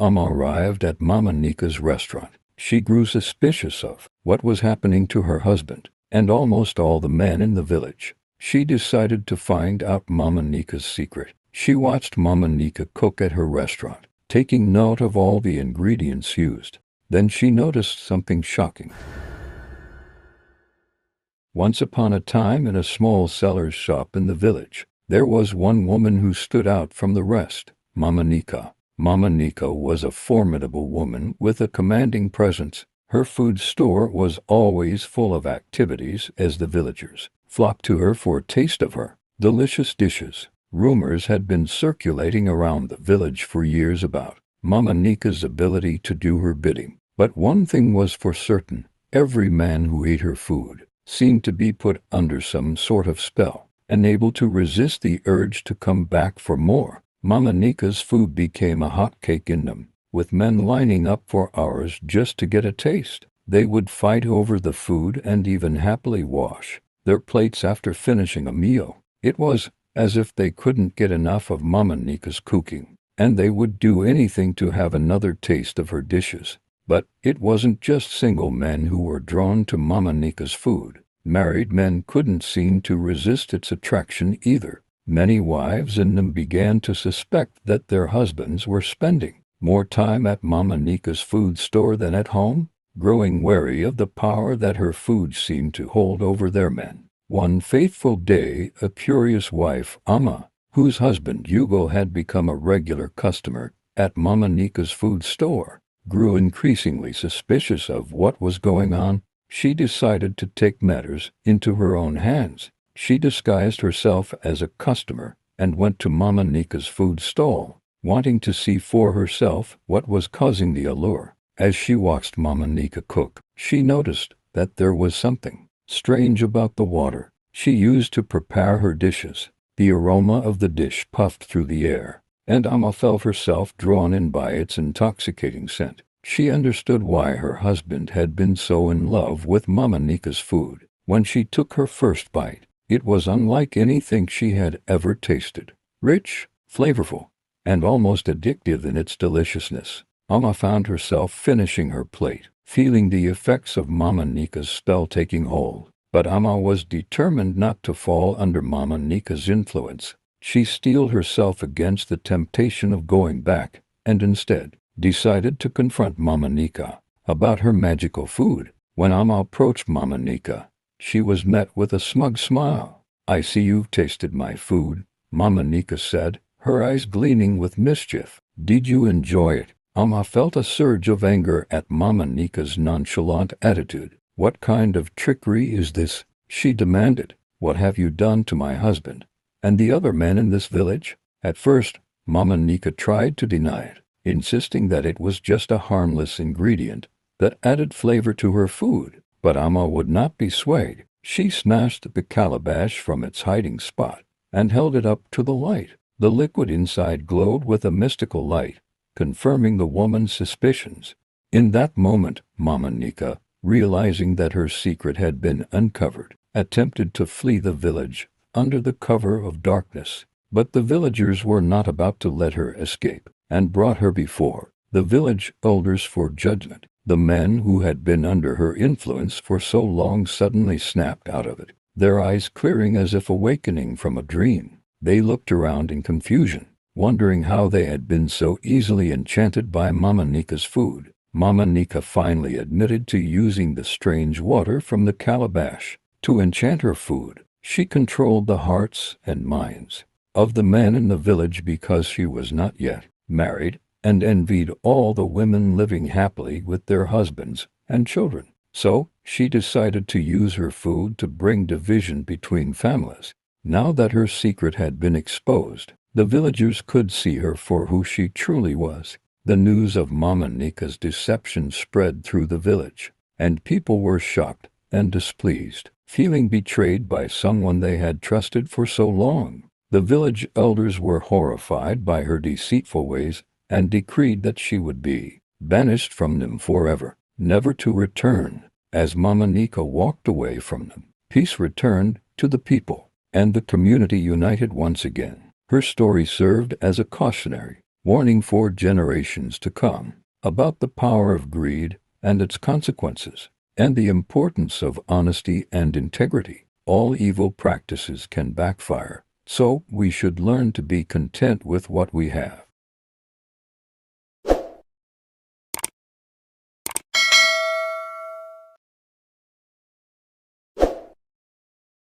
Amma arrived at Mama Nika's restaurant. She grew suspicious of what was happening to her husband and almost all the men in the village. She decided to find out Mama Nika's secret. She watched Mama Nika cook at her restaurant, taking note of all the ingredients used. Then she noticed something shocking. Once upon a time, in a small seller's shop in the village, there was one woman who stood out from the rest, Mama Nika. Mama Nika was a formidable woman with a commanding presence. Her food store was always full of activities as the villagers flocked to her for a taste of her delicious dishes. Rumors had been circulating around the village for years about Mama Nika's ability to do her bidding. But one thing was for certain: every man who ate her food seemed to be put under some sort of spell, unable to resist the urge to come back for more. Mama Nika's food became a hot cake in them, with men lining up for hours just to get a taste. They would fight over the food and even happily wash their plates after finishing a meal. It was as if they couldn't get enough of Mama Nika's cooking, and they would do anything to have another taste of her dishes. But it wasn't just single men who were drawn to Mama Nika's food. Married men couldn't seem to resist its attraction either. Many wives in them began to suspect that their husbands were spending more time at Mama Nika's food store than at home, growing wary of the power that her food seemed to hold over their men. One fateful day, a curious wife, Amma, whose husband Hugo had become a regular customer at Mama Nika's food store, grew increasingly suspicious of what was going on. She decided to take matters into her own hands. She disguised herself as a customer and went to Mama Nika's food stall, wanting to see for herself what was causing the allure. As she watched Mama Nika cook, she noticed that there was something strange about the water she used to prepare her dishes. The aroma of the dish puffed through the air, and Amma felt herself drawn in by its intoxicating scent. She understood why her husband had been so in love with Mama Nika's food. When she took her first bite, it was unlike anything she had ever tasted. Rich, flavorful, and almost addictive in its deliciousness. Amma found herself finishing her plate, feeling the effects of Mama Nika's spell taking hold. But Amma was determined not to fall under Mama Nika's influence. She steeled herself against the temptation of going back, and instead decided to confront Mama Nika about her magical food. When Amma approached Mama Nika, she was met with a smug smile. "I see you've tasted my food," Mama Nika said, her eyes gleaming with mischief. "Did you enjoy it?" Amma felt a surge of anger at Mama Nika's nonchalant attitude. "What kind of trickery is this?" she demanded. "What have you done to my husband and the other men in this village?" At first, Mama Nika tried to deny it, insisting that it was just a harmless ingredient that added flavor to her food. But Amma would not be swayed. She snatched the calabash from its hiding spot and held it up to the light. The liquid inside glowed with a mystical light, confirming the woman's suspicions. In that moment, Mama Nika, realizing that her secret had been uncovered, attempted to flee the village under the cover of darkness. But the villagers were not about to let her escape, and brought her before the village elders for judgment. The men who had been under her influence for so long suddenly snapped out of it, their eyes clearing as if awakening from a dream. They looked around in confusion, wondering how they had been so easily enchanted by Mama Nika's food. Mama Nika finally admitted to using the strange water from the calabash to enchant her food. She controlled the hearts and minds of the men in the village because she was not yet married, and envied all the women living happily with their husbands and children. So, she decided to use her food to bring division between families. Now that her secret had been exposed, the villagers could see her for who she truly was. The news of Mama Nika's deception spread through the village, and people were shocked and displeased, feeling betrayed by someone they had trusted for so long. The village elders were horrified by her deceitful ways and decreed that she would be banished from them forever, never to return. As Mama Nika walked away from them, peace returned to the people, and the community united once again. Her story served as a cautionary warning for generations to come about the power of greed and its consequences, and the importance of honesty and integrity. All evil practices can backfire, so we should learn to be content with what we have.